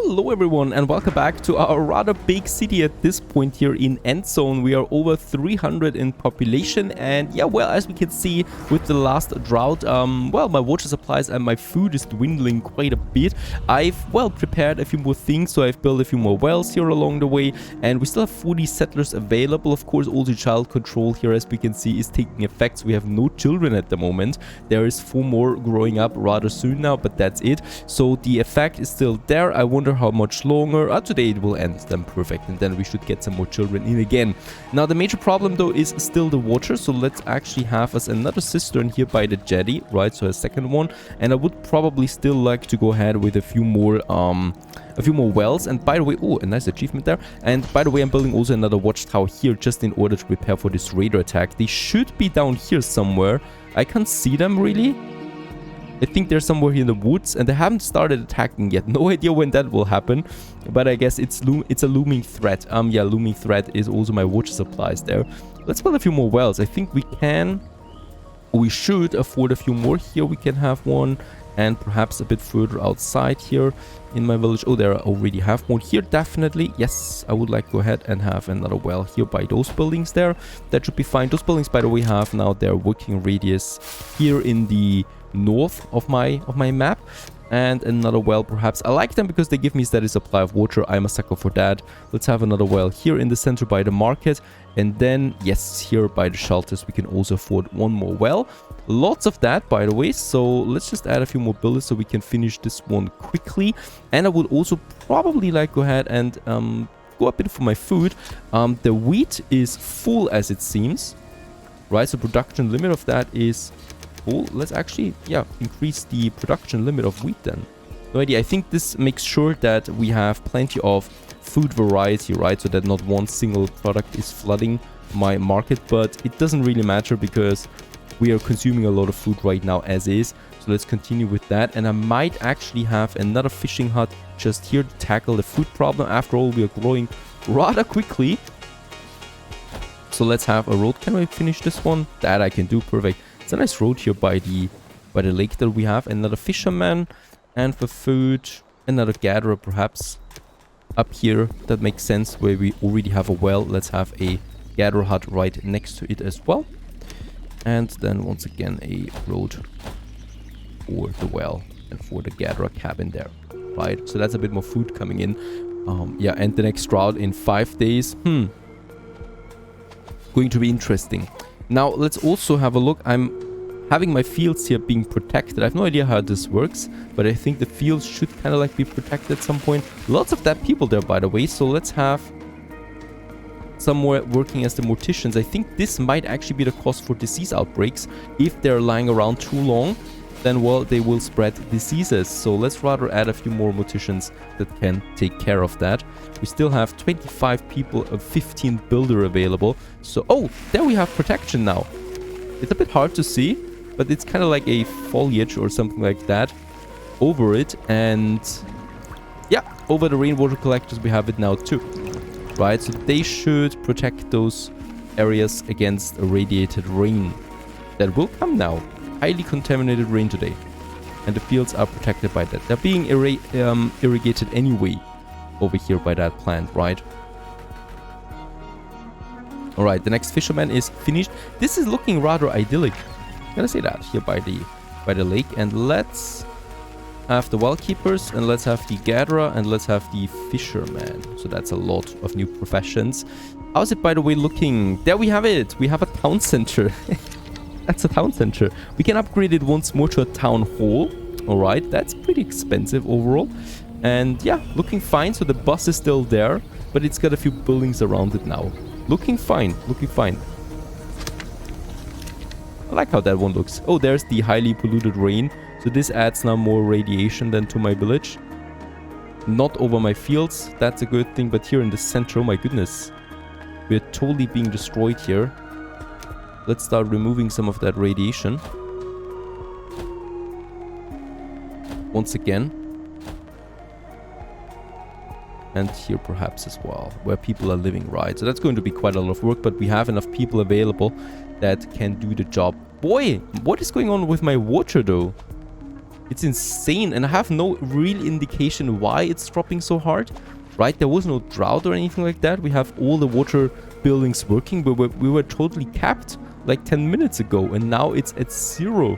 Hello everyone and welcome back to our rather big city at this point here in Endzone. We are over 300 in population and yeah, well, as we can see with the last drought, well, my water supplies and my food is dwindling quite a bit. I've, well, prepared a few more things, so I've built a few more wells here along the way and we still have 40 settlers available. Of course, also child control here, as we can see, is taking effect. So we have no children at the moment. There is 4 more growing up rather soon now, but that's it. So the effect is still there. I wonder how much longer. Today it will end, then perfect, and then we should get some more children in again. Now the major problem though is still the water, so let's actually have us another cistern here by the jetty, right? So a second one, and I would probably still like to go ahead with a few more wells. And by the way, oh, a nice achievement there. And by the way, I'm building also another watchtower here just in order to prepare for this raider attack. They should be down here somewhere. I can't see them really. I think they're somewhere here in the woods and they haven't started attacking yet. No idea when that will happen, but I guess it's a looming threat. Yeah, looming threat is also my water supplies there. Let's build a few more wells. I think we should afford a few more here. We can have one, and perhaps a bit further outside here in my village. Oh, there I already have one here, definitely. Yes, I would like to go ahead and have another well here by those buildings there. That should be fine. Those buildings, by the way, have now their working radius here in the north of my map, and another well perhaps. I like them because they give me steady supply of water. I'm a sucker for that. Let's have another well here in the center by the market, and then yes, here by the shelters we can also afford one more well. Lots of that, by the way, so let's just add a few more builders so we can finish this one quickly. And I would also probably like go ahead and go a bit for my food. The wheat is full as it seems, right? So production limit of that is full. Let's actually, yeah, increase the production limit of wheat then. No idea. I think this makes sure that we have plenty of food variety, right? So that not one single product is flooding my market, but it doesn't really matter because we are consuming a lot of food right now as is. So let's continue with that. And I might actually have another fishing hut just here to tackle the food problem. After all, we are growing rather quickly. So let's have a road. Can I finish this one? That I can do. Perfect. It's a nice road here by the lake that we have. Another fisherman, and for food, another gatherer perhaps up here. That makes sense where we already have a well. Let's have a gatherer hut right next to it as well. And then once again a road for the well and for the gatherer cabin there, right? So that's a bit more food coming in. Yeah, and the next drought in 5 days. Going to be interesting. Now let's also have a look. I'm having my fields here being protected. I have no idea how this works, but I think the fields should kind of like be protected at some point. Lots of dead people there, by the way. So let's have some more working as the morticians. I think this might actually be the cause for disease outbreaks. If they're lying around too long, then well, they will spread diseases. So let's rather add a few more morticians that can take care of that. We still have 25 people, 15 builder available. So, oh, there we have protection now. It's a bit hard to see, but it's kind of like a foliage or something like that over it. And yeah, over the rainwater collectors we have it now too, right? So they should protect those areas against irradiated rain that will come now. Highly contaminated rain today, and the fields are protected by that. They're being irrigated anyway over here by that plant, right? All right, the next fisherman is finished. This is looking rather idyllic, I'm gonna say that, here by the lake. And let's have the well keepers, and let's have the gatherer, and let's have the fisherman. So that's a lot of new professions. How's it, by the way, looking? There we have it. We have a town center. That's a town center. We can upgrade it once more to a town hall. All right, that's pretty expensive overall. And yeah, looking fine. So the bus is still there, but it's got a few buildings around it now. Looking fine, looking fine. I like how that one looks. Oh, there's the highly polluted rain. So this adds now more radiation than to my village. Not over my fields. That's a good thing. But here in the center, oh my goodness. We're totally being destroyed here. Let's start removing some of that radiation. Once again. And here perhaps as well, where people are living, right? So that's going to be quite a lot of work, but we have enough people available that can do the job. Boy, what is going on with my water though? It's insane, and I have no real indication why it's dropping so hard. Right, there was no drought or anything like that. We have all the water buildings working, but we were totally capped like 10 minutes ago, and now it's at 0.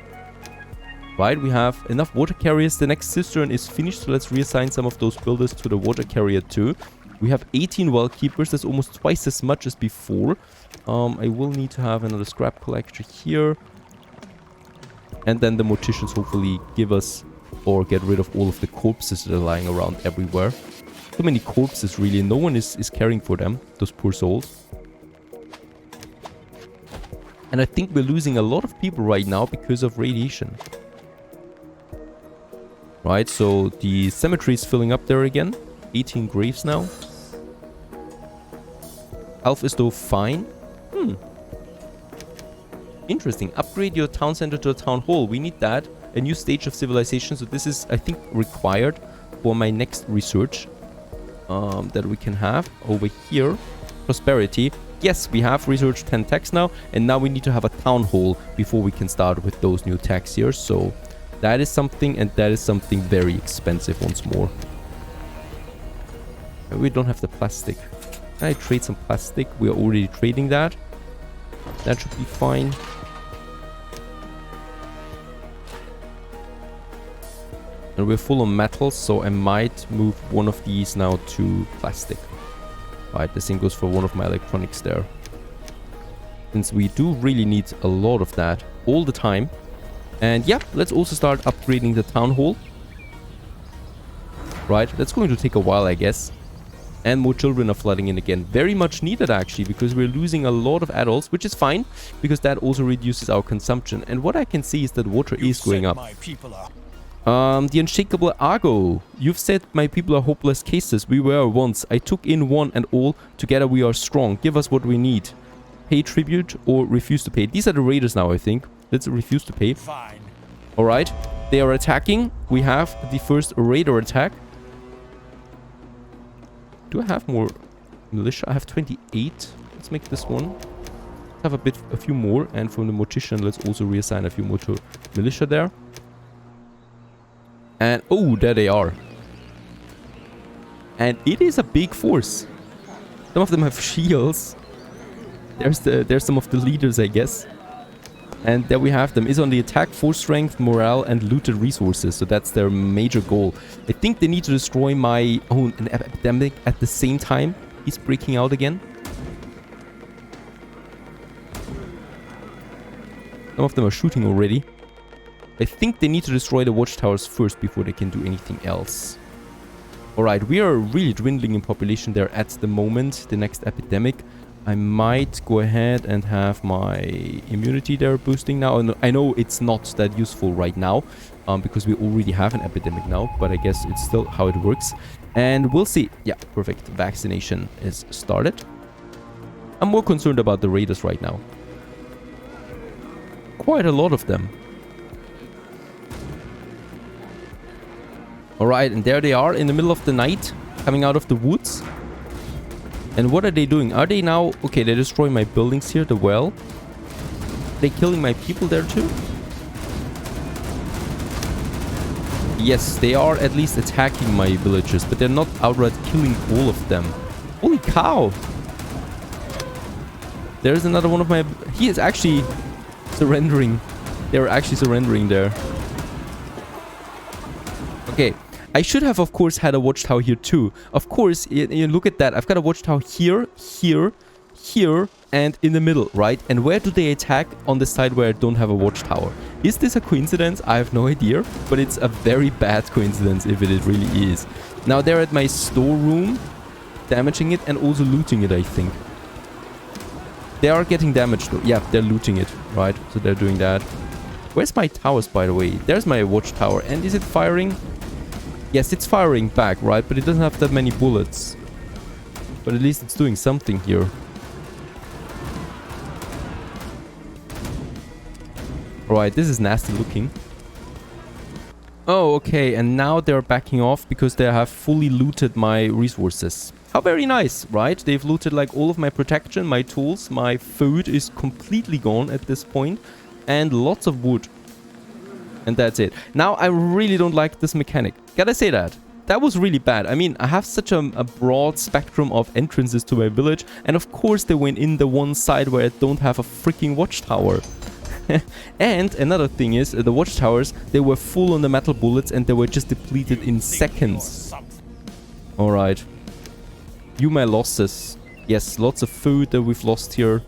Right, we have enough water carriers. The next cistern is finished, so let's reassign some of those builders to the water carrier too. We have 18 well keepers. That's almost twice as much as before. I will need to have another scrap collector here. And then the morticians hopefully give us or get rid of all of the corpses that are lying around everywhere. So many corpses, really. No one is caring for them, those poor souls. And I think we're losing a lot of people right now because of radiation. Right, so the cemetery is filling up there again. 18 graves now. Health is though fine. Interesting. Upgrade your town center to a town hall. We need that. A new stage of civilization. So this is, I think, required for my next research that we can have over here. Prosperity. Yes, we have researched 10 techs now. And now we need to have a town hall before we can start with those new techs here. So that is something, and that is something very expensive once more. We don't have the plastic. Can I trade some plastic? We are already trading that. That should be fine. And we're full on metals, so I might move one of these now to plastic. Right, the same goes for one of my electronics there. Since we do really need a lot of that all the time. And yeah, let's also start upgrading the town hall. Right, that's going to take a while, I guess. And more children are flooding in again. Very much needed, actually, because we're losing a lot of adults, which is fine, because that also reduces our consumption. And what I can see is that water is going up. The unshakable Argo. You've said my people are hopeless cases. We were once. I took in one and all. Together we are strong. Give us what we need. Pay tribute or refuse to pay. These are the raiders now, I think. Let's refuse to pay. Fine. Alright. They are attacking. We have the first raider attack. Do I have more militia? I have 28. Let's make this one. Have a few more. And from the mortician, let's also reassign a few more to militia there. And oh, there they are. And it is a big force. Some of them have shields. There's some of the leaders, I guess. And there we have them. Is on the attack, force strength, morale, and looted resources. So that's their major goal. I think they need to destroy my own epidemic at the same time. He's breaking out again. Some of them are shooting already. I think they need to destroy the watchtowers first before they can do anything else. Alright, we are really dwindling in population there at the moment. The next epidemic. I might go ahead and have my immunity there boosting now. And I know it's not that useful right now because we already have an epidemic now, but I guess it's still how it works. And we'll see. Yeah, perfect. Vaccination is started. I'm more concerned about the raiders right now. Quite a lot of them. Alright, and there they are in the middle of the night, coming out of the woods. And what are they doing? Are they now... Okay, they're destroying my buildings here, the well. Are they killing my people there too? Yes, they are at least attacking my villages, but they're not outright killing all of them. Holy cow! There's another one of my... He is actually surrendering. They're actually surrendering there. Okay. I should have, of course, had a watchtower here too. Of course, you look at that. I've got a watchtower here, here, here, and in the middle, right? And where do they attack? On the side where I don't have a watchtower. Is this a coincidence? I have no idea. But it's a very bad coincidence if it really is. Now they're at my storeroom, damaging it and also looting it, I think. They are getting damaged though. Yeah, they're looting it, right? So they're doing that. Where's my towers, by the way? There's my watchtower. And is it firing? Yes, it's firing back, right? But it doesn't have that many bullets. But at least it's doing something here. Alright, this is nasty looking. Oh, okay. And now they're backing off because they have fully looted my resources. How very nice, right? They've looted like all of my protection, my tools, my food is completely gone at this point. And lots of wood. And that's it. Now, I really don't like this mechanic. Gotta say that. That was really bad. I mean, I have such a broad spectrum of entrances to my village. And of course, they went in the one side where I don't have a freaking watchtower. And another thing is, the watchtowers, they were full on the metal bullets and they were just depleted in seconds. Alright. You my losses. Yes, lots of food that we've lost here.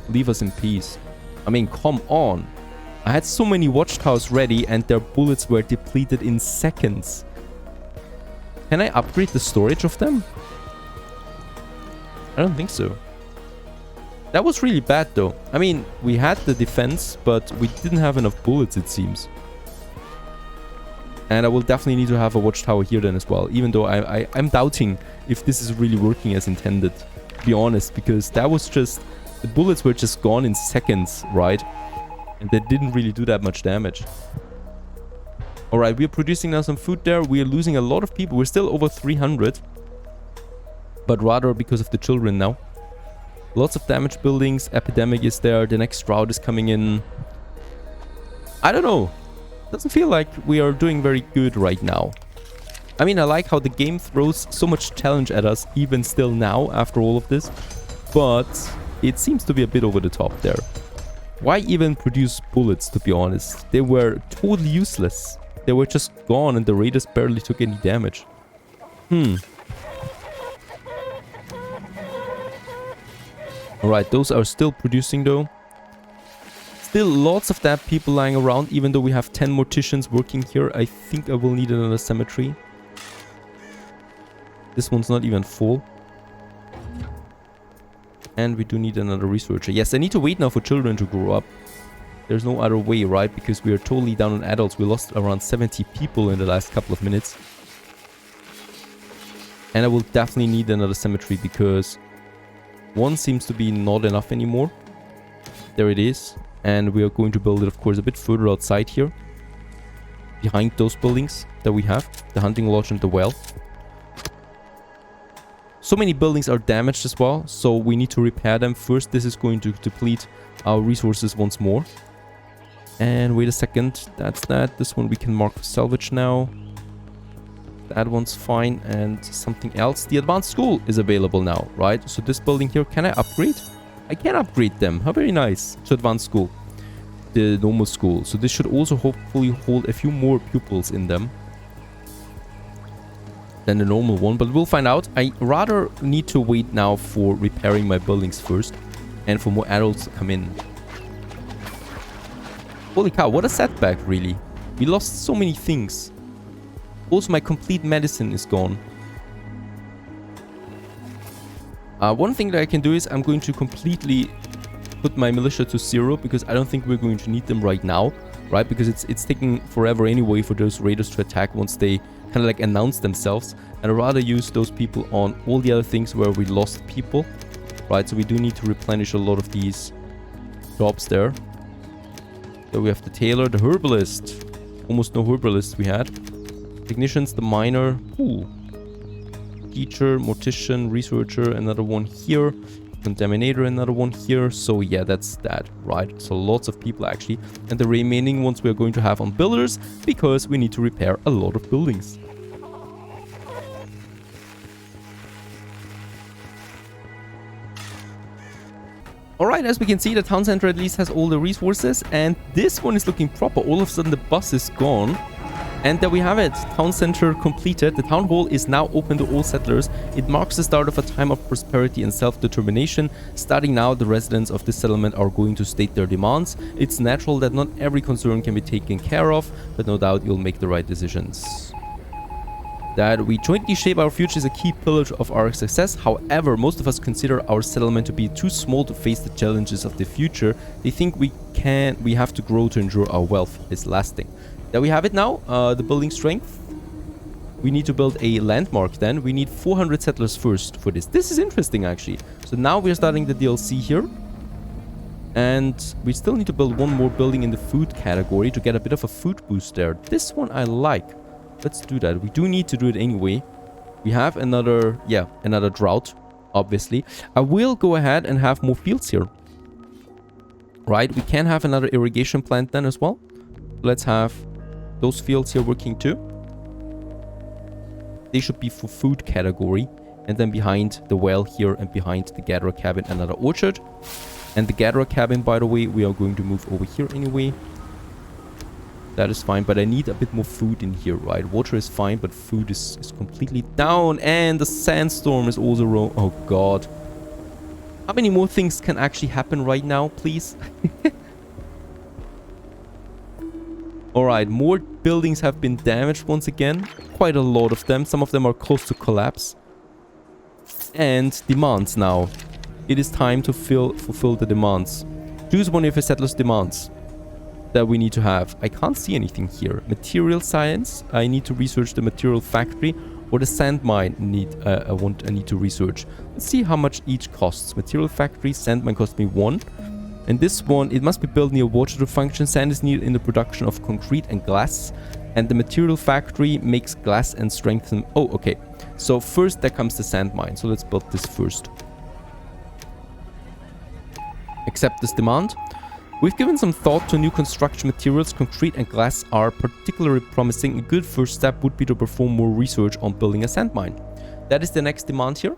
Leave us in peace. I mean, come on. I had so many watchtowers ready and their bullets were depleted in seconds. Can I upgrade the storage of them? I don't think so. That was really bad though. I mean, we had the defense, but we didn't have enough bullets, it seems. And I will definitely need to have a watchtower here then as well, even though I'm doubting if this is really working as intended, to be honest, because that was just... The bullets were just gone in seconds, right? And they didn't really do that much damage. Alright, we're producing now some food there. We are losing a lot of people. We're still over 300. But rather because of the children now. Lots of damaged buildings. Epidemic is there. The next drought is coming in. I don't know. Doesn't feel like we are doing very good right now. I mean, I like how the game throws so much challenge at us, even still now, after all of this. But it seems to be a bit over the top there. Why even produce bullets, to be honest? They were totally useless. They were just gone and the raiders barely took any damage. Alright, those are still producing though. Still lots of dead people lying around, even though we have 10 morticians working here. I think I will need another cemetery. This one's not even full. And we do need another researcher. Yes, I need to wait now for children to grow up. There's no other way, right? Because we are totally down on adults. We lost around 70 people in the last couple of minutes. And I will definitely need another cemetery because one seems to be not enough anymore. There it is. And we are going to build it, of course, a bit further outside here. Behind those buildings that we have. The hunting lodge and the well. So many buildings are damaged as well, so we need to repair them first. This is going to deplete our resources once more. And wait a second, that's that. This one we can mark for salvage now. That one's fine, and something else. The advanced school is available now, right? So this building here, can I upgrade? I can upgrade them. How very nice. To advanced school. The normal school. So this should also hopefully hold a few more pupils in them than the normal one, but we'll find out. I rather need to wait now for repairing my buildings first and for more adults to come in. Holy cow, what a setback, really. We lost so many things. Also, my complete medicine is gone. One thing that I can do is I'm going to completely put my militia to 0 because I don't think we're going to need them right now, right? Because it's taking forever anyway for those raiders to attack once they kind of like announce themselves, and I'd rather use those people on all the other things where we lost people, right? So we do need to replenish a lot of these jobs there. So we have the tailor, the herbalist, almost no herbalists we had, technicians, the miner, ooh, teacher, mortician, researcher, another one here, contaminator, another one here. So yeah, that's that, right? So lots of people actually, and the remaining ones we're going to have on builders because we need to repair a lot of buildings. Alright, as we can see, the town center at least has all the resources, and this one is looking proper. All of a sudden the bus is gone. And there we have it, town center completed. The town hall is now open to all settlers. It marks the start of a time of prosperity and self-determination. Starting now, the residents of this settlement are going to state their demands. It's natural that not every concern can be taken care of, but no doubt you'll make the right decisions. That we jointly shape our future is a key pillar of our success. However, most of us consider our settlement to be too small to face the challenges of the future. They think we have to grow to ensure our wealth is lasting. There we have it now, the building strength. We need to build a landmark then. We need 400 settlers first for this. This is interesting actually. So now we're starting the DLC here. And we still need to build one more building in the food category to get a bit of a food boost there. This one I like. Let's do that. We do need to do it anyway. We have another drought, obviously. I will go ahead and have more fields here. Right, we can have another irrigation plant then as well. Let's have those fields here working too. They should be for food category. And then behind the well here and behind the gatherer cabin, another orchard. And the gatherer cabin, by the way, we are going to move over here anyway. That is fine, but I need a bit more food in here, right? Water is fine, but food is completely down. And the sandstorm is also wrong. Oh, God. How many more things can actually happen right now, please? Alright, more buildings have been damaged once again. Quite a lot of them. Some of them are close to collapse. And demands now. It is time to fulfill the demands. Choose one of your settlers' demands that we need to have. I can't see anything here. Material science. I need to research the material factory or the sand mine. I need to research. Let's see how much each costs. Material factory, sand mine cost me 1. And this one, it must be built near water to function. Sand is needed in the production of concrete and glass. And the material factory makes glass and strengthen. Oh, okay. So first there comes the sand mine. So let's build this first. Accept this demand. We've given some thought to new construction materials. Concrete and glass are particularly promising. A good first step would be to perform more research on building a sand mine. That is the next demand here.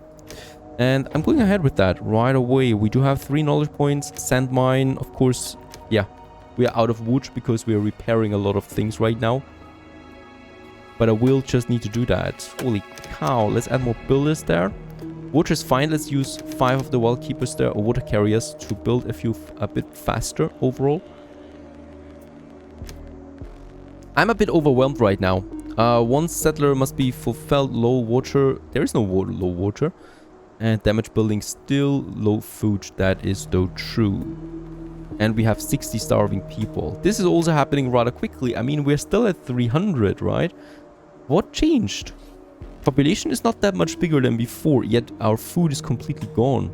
And I'm going ahead with that right away. We do have 3 knowledge points. Sand mine, of course. Yeah, we are out of wood because we are repairing a lot of things right now. But I will just need to do that. Holy cow, let's add more builders there. Water is fine. Let's use 5 of the well keepers there, or water carriers, to build a bit faster overall. I'm a bit overwhelmed right now. One settler must be fulfilled. Low water. There is no water, low water. And damaged building, still low food. That is though true. And we have 60 starving people. This is also happening rather quickly. I mean, we're still at 300, right? What changed? Population is not that much bigger than before, yet our food is completely gone.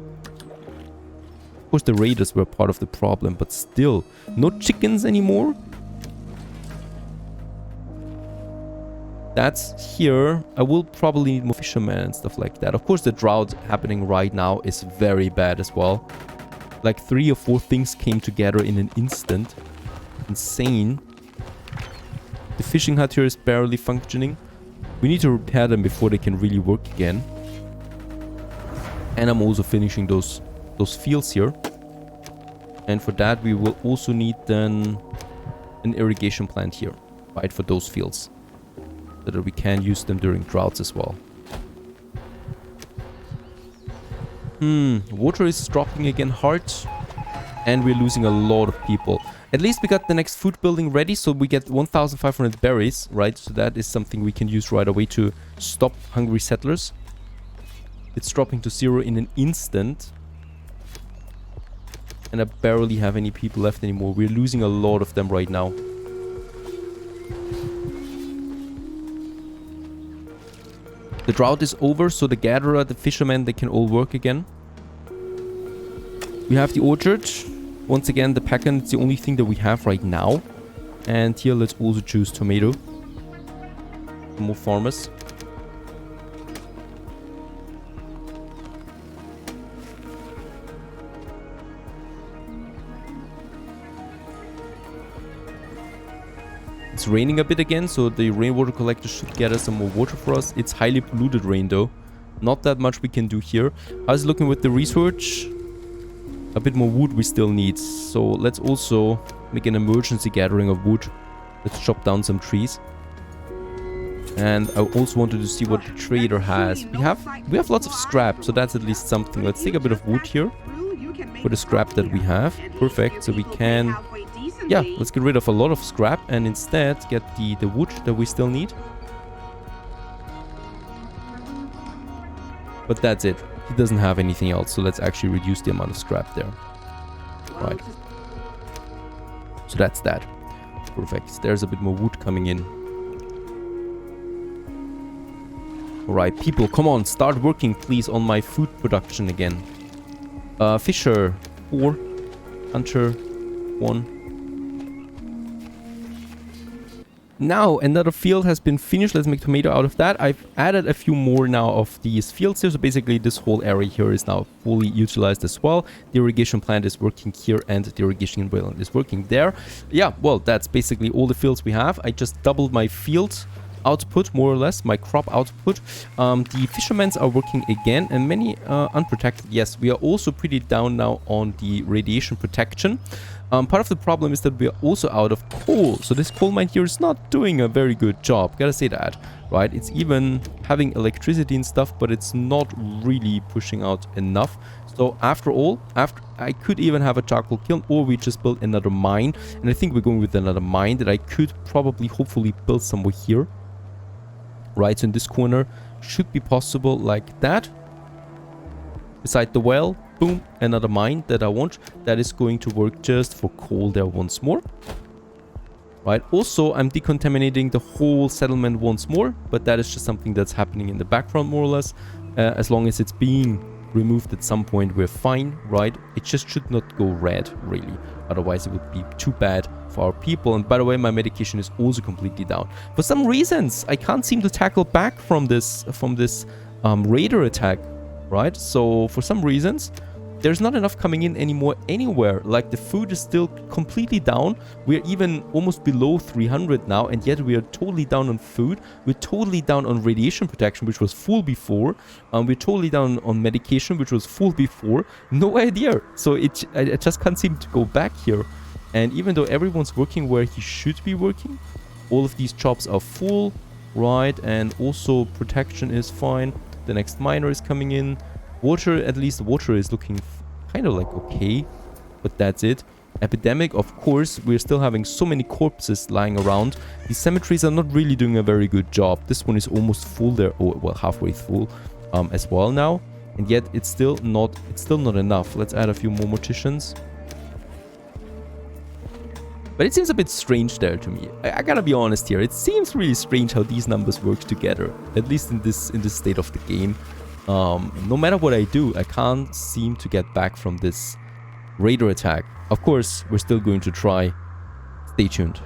Of course, the raiders were part of the problem, but still, no chickens anymore? That's here. I will probably need more fishermen and stuff like that. Of course, the drought happening right now is very bad as well. Like 3 or 4 things came together in an instant. Insane. The fishing hut here is barely functioning. We need to repair them before they can really work again. And I'm also finishing those fields here. And for that we will also need then an irrigation plant here, right, for those fields. So that we can use them during droughts as well. Water is dropping again hard. And we're losing a lot of people. At least we got the next food building ready, so we get 1,500 berries, right? So that is something we can use right away to stop hungry settlers. It's dropping to 0 in an instant. And I barely have any people left anymore. We're losing a lot of them right now. The drought is over, so the gatherer, the fishermen, they can all work again. We have the orchard. Once again, the packen is the only thing that we have right now. And here, let's also choose tomato. More farmers. It's raining a bit again, so the rainwater collector should gather some more water for us. It's highly polluted rain, though. Not that much we can do here. How's it looking with the research? A bit more wood we still need, so let's also make an emergency gathering of wood. Let's chop down some trees. And I also wanted to see what the trader has. We have lots of scrap, so that's at least something. Let's take a bit of wood here for the scrap that we have. Perfect, so we can... Yeah, let's get rid of a lot of scrap and instead get the wood that we still need. But that's it. He doesn't have anything else, so let's actually reduce the amount of scrap there. Right. So that's that. Perfect. There's a bit more wood coming in. Alright, people, come on, start working, please, on my food production again. Fisher, 4. Hunter, 1. Now, another field has been finished. Let's make tomato out of that. I've added a few more now of these fields here. So basically, this whole area here is now fully utilized as well. The irrigation plant is working here and the irrigation well is working there. Yeah, well, that's basically all the fields we have. I just doubled my field output, more or less, my crop output. The fishermen are working again and many unprotected. Yes, we are also pretty down now on the radiation protection. Part of the problem is that we are also out of coal. So this coal mine here is not doing a very good job. Gotta say that, right? It's even having electricity and stuff, but it's not really pushing out enough. So after all, I could even have a charcoal kiln, or we just build another mine. And I think we're going with another mine that I could probably, hopefully, build somewhere here. Right, so in this corner should be possible like that. Beside the well, boom, another mine that I want. That is going to work just for coal there once more. Right, also I'm decontaminating the whole settlement once more, but that is just something that's happening in the background more or less. As long as it's being removed at some point, we're fine, right? It just should not go red, really. Otherwise it would be too bad for our people. And by the way, my medication is also completely down. For some reasons, I can't seem to tackle back from this raider attack, right? So for some reasons, there's not enough coming in anymore anywhere. Like the food is still completely down. We're even almost below 300 now, and yet we are totally down on food. We're totally down on radiation protection, which was full before. We're totally down on medication, which was full before. No idea. So I just can't seem to go back here. And even though everyone's working where he should be working, all of these jobs are full, right? And also protection is fine. The next miner is coming in. Water, at least water is looking kind of like okay, but that's it. Epidemic, of course, we're still having so many corpses lying around. The cemeteries are not really doing a very good job. This one is almost full there, oh, well, halfway full as well now, and yet it's still not enough. Let's add a few more morticians. But it seems a bit strange there to me. I gotta be honest here. It seems really strange how these numbers work together, at least in this state of the game. No matter what I do, I can't seem to get back from this raider attack. Of course, we're still going to try. Stay tuned.